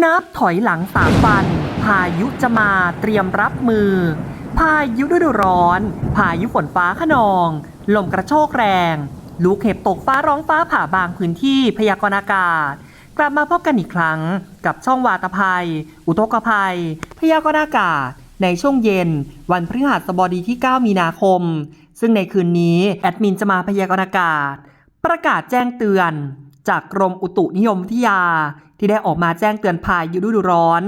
นับถอยหลัง3 วันพายุจะมาเตรียมรับมือพายุฤดูร้อนพายุฝนฟ้าคะนองลมกระโชกแรงลูกเห็บตกฟ้าร้องฟ้าผ่าบางพื้นที่พยากรณ์อากาศกลับมาพบกันอีกครั้งกับช่องวาตภัยอุทกภัยพยากรณ์อากาศในช่วงเย็นวันพฤหัสบดีที่9 มีนาคมซึ่งในคืนนี้แอดมินจะมาพยากรณ์อากาศประกาศแจ้งเตือนจากกรมอุตุนิยมวิทยาที่ได้ออกมาแจ้งเตือนพายุฤดูร้อน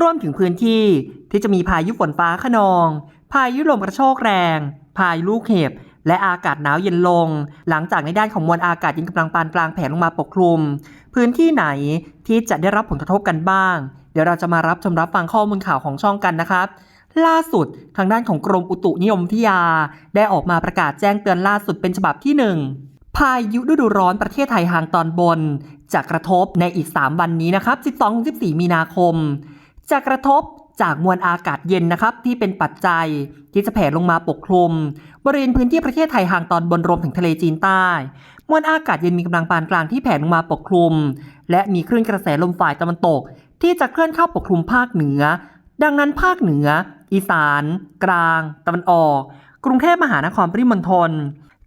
รวมถึงพื้นที่ที่จะมีพายุฝนฟ้าคะนองพายุลมกระโชกแรงพายุลูกเห็บและอากาศหนาวเย็นลงหลังจากในด้านของมวลอากาศเย็นกำลังปานกลางแผ่ลงมาปกคลุมพื้นที่ไหนที่จะได้รับผลกระทบกันบ้างเดี๋ยวเราจะมารับฟังข้อมูลข่าวของช่องกันนะครับล่าสุดทางด้านของกรมอุตุนิยมวิทยาได้ออกมาประกาศแจ้งเตือนล่าสุดเป็นฉบับที่1พายุฤดูร้อนประเทศไทยทางตอนบนจะกระทบในอีก3 วันนี้นะครับ 12-14 มีนาคมจะกระทบจากมวลอากาศเย็นนะครับที่เป็นปัจจัยที่จะแผ่ลงมาปกคลุมบริเวณพื้นที่ประเทศไทยทางตอนบนรวมถึงทะเลจีนใต้มวลอากาศเย็นมีกำลังปานกลางที่แผ่ลงมาปกคลุมและมีคลื่นกระแสลมฝ่ายตะวันตกที่จะเคลื่อนเข้าปกคลุมภาคเหนือดังนั้นภาคเหนืออีสานกลางตะวันออกกรุงเทพมหานครปริมณฑล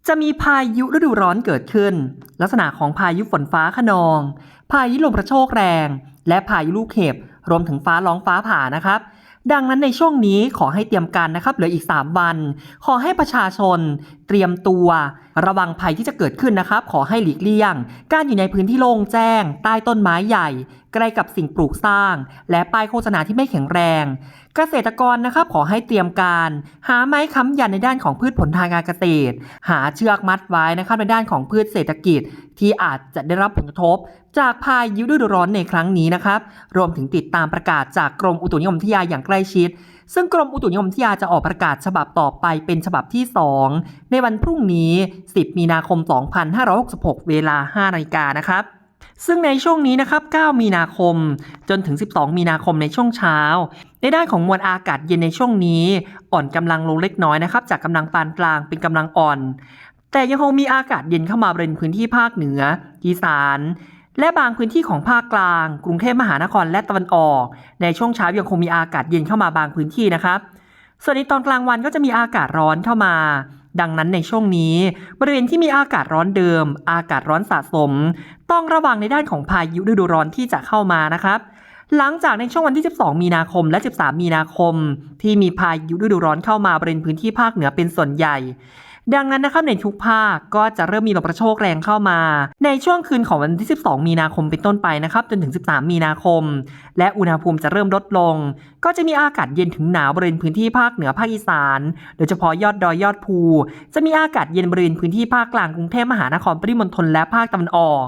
จะมีพายุฤดูร้อนเกิดขึ้นลักษณะของพายุฝนฟ้าคะนองพายุลมกระโชกแรงและพายุลูกเห็บรวมถึงฟ้าร้องฟ้าผ่านะครับดังนั้นในช่วงนี้ขอให้เตรียมการนะครับเหลืออีก3 วันขอให้ประชาชนเตรียมตัวระวังภัยที่จะเกิดขึ้นนะครับขอให้หลีกเลี่ยงการอยู่ในพื้นที่โล่งแจ้งใต้ต้นไม้ใหญ่ใกล้กับสิ่งปลูกสร้างและป้ายโฆษณาที่ไม่แข็งแรงเกษตรกรนะครับขอให้เตรียมการหาไม้ค้ำยันในด้านของพืชผลทางการเกษตรหาเชือกมัดไว้นะครับในด้านของพืชเศรษฐกิจที่อาจจะได้รับผลกระทบจากพายุฤดูร้อนในครั้งนี้นะครับรวมถึงติดตามประกาศจากกรมอุตุนิยมวิทยาอย่างใกล้ชิดซึ่งกรมอุตุนิยมวิทยาจะออกประกาศฉบับต่อไปเป็นฉบับที่2ในวันพรุ่งนี้10 มีนาคม 2566 เวลา 5 นาฬิกานะครับซึ่งในช่วงนี้นะครับ9 มีนาคมจนถึง12 มีนาคมในช่วงเช้าในด้านของมวลอากาศเย็นในช่วงนี้อ่อนกำลังลงเล็กน้อยนะครับจากกำลังปานกลางเป็นกำลังอ่อนแต่ยังคงมีอากาศเย็นเข้ามาบริเวณพื้นที่ภาคเหนืออีสานและบางพื้นที่ของภาคกลางกรุงเทพมหานครและตะวันออกในช่วงเช้ายังคงมีอากาศเย็นเข้ามาบางพื้นที่นะครับส่วนในตอนกลางวันก็จะมีอากาศร้อนเข้ามาดังนั้นในช่วงนี้บริเวณที่มีอากาศร้อนเดิมอากาศร้อนสะสมต้องระวังในด้านของพายุฤดูร้อนที่จะเข้ามานะครับหลังจากในช่วงวันที่12 มีนาคมและ13 มีนาคมที่มีพายุฤดูร้อนเข้ามาบริเวณพื้นที่ภาคเหนือเป็นส่วนใหญ่ดังนั้นนะครับในทุกภาคก็จะเริ่มมีลมกระโชกแรงเข้ามาในช่วงคืนของวันที่12 มีนาคมเป็นต้นไปนะครับจนถึง13 มีนาคมและอุณหภูมิจะเริ่มลดลงก็จะมีอากาศเย็นถึงหนาวบริเวณพื้นที่ภาคเหนือภาคอีสานโดยเฉพาะยอดดอยยอดภูจะมีอากาศเย็นบริเวณพื้นที่ภาคกลางกรุงเทพมหานครปริมณฑลและภาคตะวันออก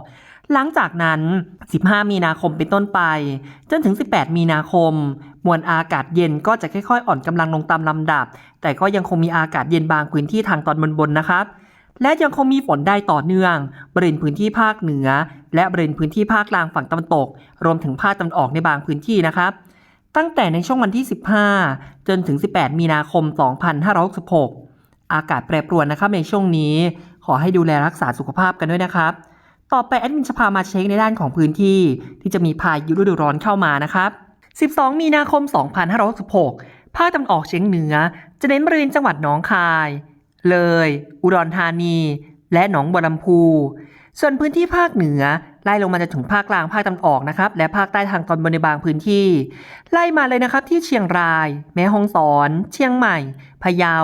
หลังจากนั้น15 มีนาคมเป็นต้นไปจนถึง18 มีนาคมมวลอากาศเย็นก็จะค่อยๆอ่อนกำลังลงตามลำดับแต่ก็ยังคงมีอากาศเย็นบางพื้นที่ทางตอนบนๆนะครับและยังคงมีฝนได้ต่อเนื่องบริเวณพื้นที่ภาคเหนือและบริเวณพื้นที่ภาคกลางฝั่งตะวันตกรวมถึงภาคตะวันออกในบางพื้นที่นะครับตั้งแต่ในช่วงวันที่15จนถึง18 มีนาคม 2566อากาศแปรปรวนนะครับในช่วงนี้ขอให้ดูแลรักษาสุขภาพกันด้วยนะครับต่อไปแอดมินจะพามาเช็คในด้านของพื้นที่ที่จะมีพายุฤดูร้อนเข้ามานะครับ12 มีนาคม 2566ภาคตะวันออกเฉียงเหนือจะเน้นบริเวณจังหวัดหนองคายเลยอุดรธานีและหนองบัวลำพูส่วนพื้นที่ภาคเหนือไล่ลงมาจนถึงภาคกลางภาคตะวันออกนะครับและภาคใต้ทางตอนบนในบางพื้นที่ไล่มาเลยนะครับที่เชียงรายแม่ฮ่องสอนเชียงใหม่พะเยา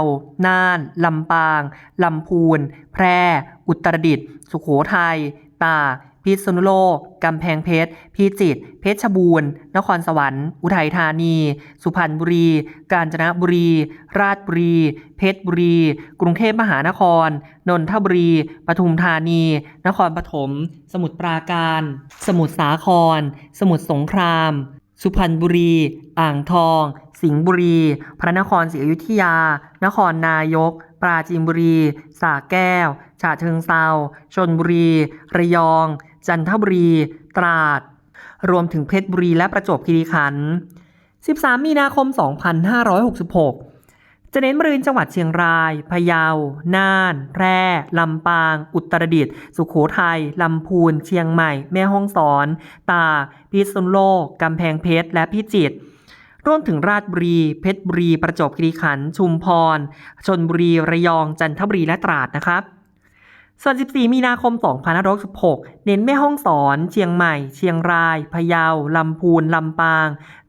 น่านลำปางลำพูนแพร่อุตรดิตถ์สุโขทัยตากพิษณุโลกกำแพงเพชรพิจิตรเพชรบูรณ์นครสวรรค์อุทัยธานีสุพรรณบุรีกาญจนบุรีราชบุรีเพชรบุรีกรุงเทพมหานครนนทบุรีปทุมธานีนครปฐมสมุทรปราการสมุทรสาครสมุทรสงครามสุพรรณบุรีอ่างทองสิงห์บุรีพระนครศรีอยุธยานครนายกปราจีนบุรีสระแก้วฉะเชิงเทราชลบุรีระยองจันทบุรีตราดรวมถึงเพชรบุรีและประจวบคีรีขันธ์13 มีนาคม 2566 จะเน้นบริเวณจังหวัดเชียงรายพะเยาน่านแพร่ลำปาง อุตรดิตถ์สุโขทัยลำพูนเชียงใหม่แม่ฮ่องสอนตากพิษณุโลกกำแพงเพชรและพิจิตรรวมถึงราชบุรีเพชรบุรีประจวบคีรีขันธ์ชุมพรชลบุรีระยองจันทบุรีและตราดนะครับส่วน 14 มีนาคม 2566 เน้นแม่ฮ่องสอนเชียงใหม่เชียงรายพะเยาลำพูนลำปาง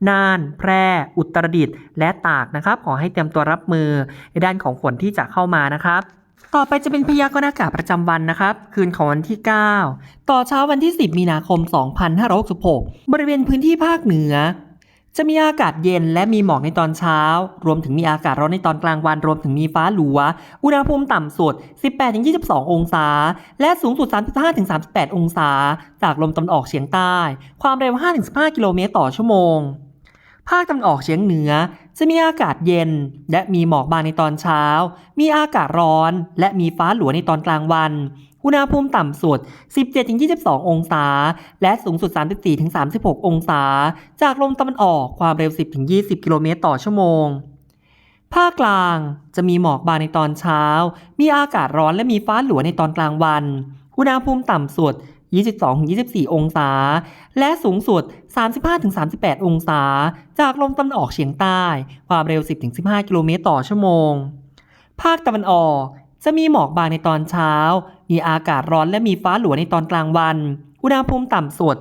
น่านแพร่อุตรดิตถ์และตากนะครับขอให้เตรียมตัวรับมือในด้านของฝนที่จะเข้ามานะครับต่อไปจะเป็นพยากรณ์อากาศประจำวันนะครับคืนของวันที่ 9 ต่อเช้าวันที่ 10 มีนาคม 2566 บริเวณพื้นที่ภาคเหนือจะมีอากาศเย็นและมีหมอกในตอนเช้ารวมถึงมีอากาศร้อนในตอนกลางวันรวมถึงมีฟ้าหลัวอุณหภูมิต่ำสุด 18-22 องศาและสูงสุด 35-38 องศาจากลมตะวันออกเฉียงใต้ความเร็ว 5-15 กิโลเมตรต่อชั่วโมงภาคตะวันออกเฉียงเหนือจะมีอากาศเย็นและมีหมอกบางในตอนเช้ามีอากาศร้อนและมีฟ้าหลัวในตอนกลางวันอุณหภูมิต่ำสุด 17-22 องศาและสูงสุด 34-36 องศาจากลมตะวันออกความเร็ว 10-20 กิโลเมตรต่อชั่วโมงภาคกลางจะมีหมอกบางในตอนเช้ามีอากาศร้อนและมีฟ้าหลัวในตอนกลางวันอุณหภูมิต่ำสุด 22-24 องศาและสูงสุด 35-38 องศาจากลมตะวันออกเฉียงใต้ความเร็ว 10-15 กิโลเมตรต่อชั่วโมงภาคตะวันออกจะมีหมอกบางในตอนเช้ามีอากาศร้อนและมีฟ้าหลัวในตอนกลางวันอุณหภูมิต่ำสุด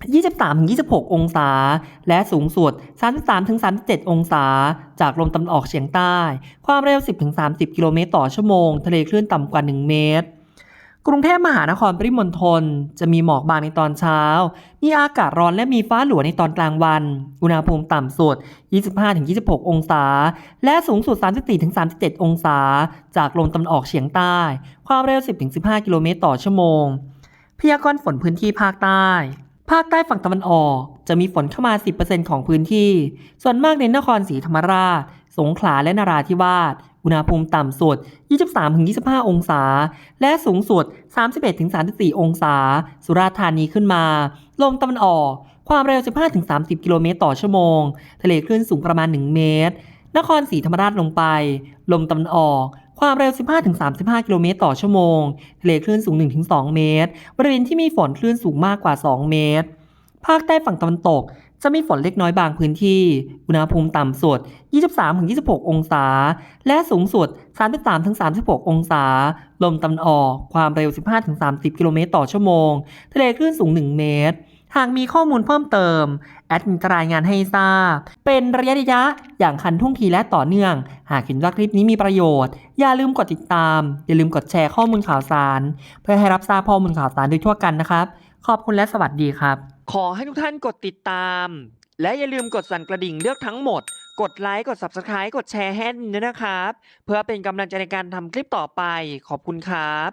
23-26 องศาและสูงสุด 33-37 องศาจากลมตะวันออกเฉียงใต้ความเร็ว 10-30 กิโลเมตรต่อชั่วโมงทะเลคลื่นต่ำกว่า 1 เมตรกรุงเทพมหานครปริมณฑลจะมีหมอกบางในตอนเช้ามีอากาศร้อนและมีฟ้าหลัวในตอนกลางวันอุณหภูมิต่ำสุด 25-26 องศาและสูงสุด 34-37 องศาจากลมตะวันออกเฉียงใต้ความเร็ว 10-15 กิโลเมตรต่อชั่วโมงพยากรณ์ฝนพื้นที่ภาคใต้ภาคใต้ฝั่งตะวันออกจะมีฝนเข้ามา 10% ของพื้นที่ส่วนมากในนครศรีธรรมราชสงขลาและนราธิวาสอุณหภูมิต่ำสุด 23-25 องศาและสูงสุด 31-34 องศาสุราษฎร์ธานีขึ้นมาลมตะวันออกความเร็ว 15-30 กิโลเมตรต่อชั่วโมงทะเลคลื่นสูงประมาณ 1 เมตรนครศรีธรรมราชลงไปลมตะวันออกความเร็ว 15-35 กิโลเมตรต่อชั่วโมงทะเลคลื่นสูง 1-2 เมตรบริเวณที่มีฝนคลื่นสูงมากกว่า 2 เมตรภาคใต้ฝั่งตะวันตกจะมีฝนเล็กน้อยบางพื้นที่อุณหภูมิต่ำสุด 23-26 องศาและสูงสุด 33-36 องศาลมตะวันออกความเร็ว 15-30 กิโลเมตรต่อชั่วโมงทะเลคลื่นสูง 1 เมตรหากมีข้อมูลเพิ่มเติมแอดมินจะรายงานให้ทราบเป็นระยะอย่างทันท่วงทีและต่อเนื่องหากเห็นว่าคลิปนี้มีประโยชน์อย่าลืมกดติดตามอย่าลืมกดแชร์ข้อมูลข่าวสารเพื่อให้รับทราบข้อมูลข่าวสารโดยทั่วกันนะครับขอบคุณและสวัสดีครับขอให้ทุกท่านกดติดตามและอย่าลืมกดสั่นกระดิ่งเลือกทั้งหมดกดไลค์กด Subscribe กดแชร์ให้ด้วยนะครับเพื่อเป็นกำลังใจในการทำคลิปต่อไปขอบคุณครับ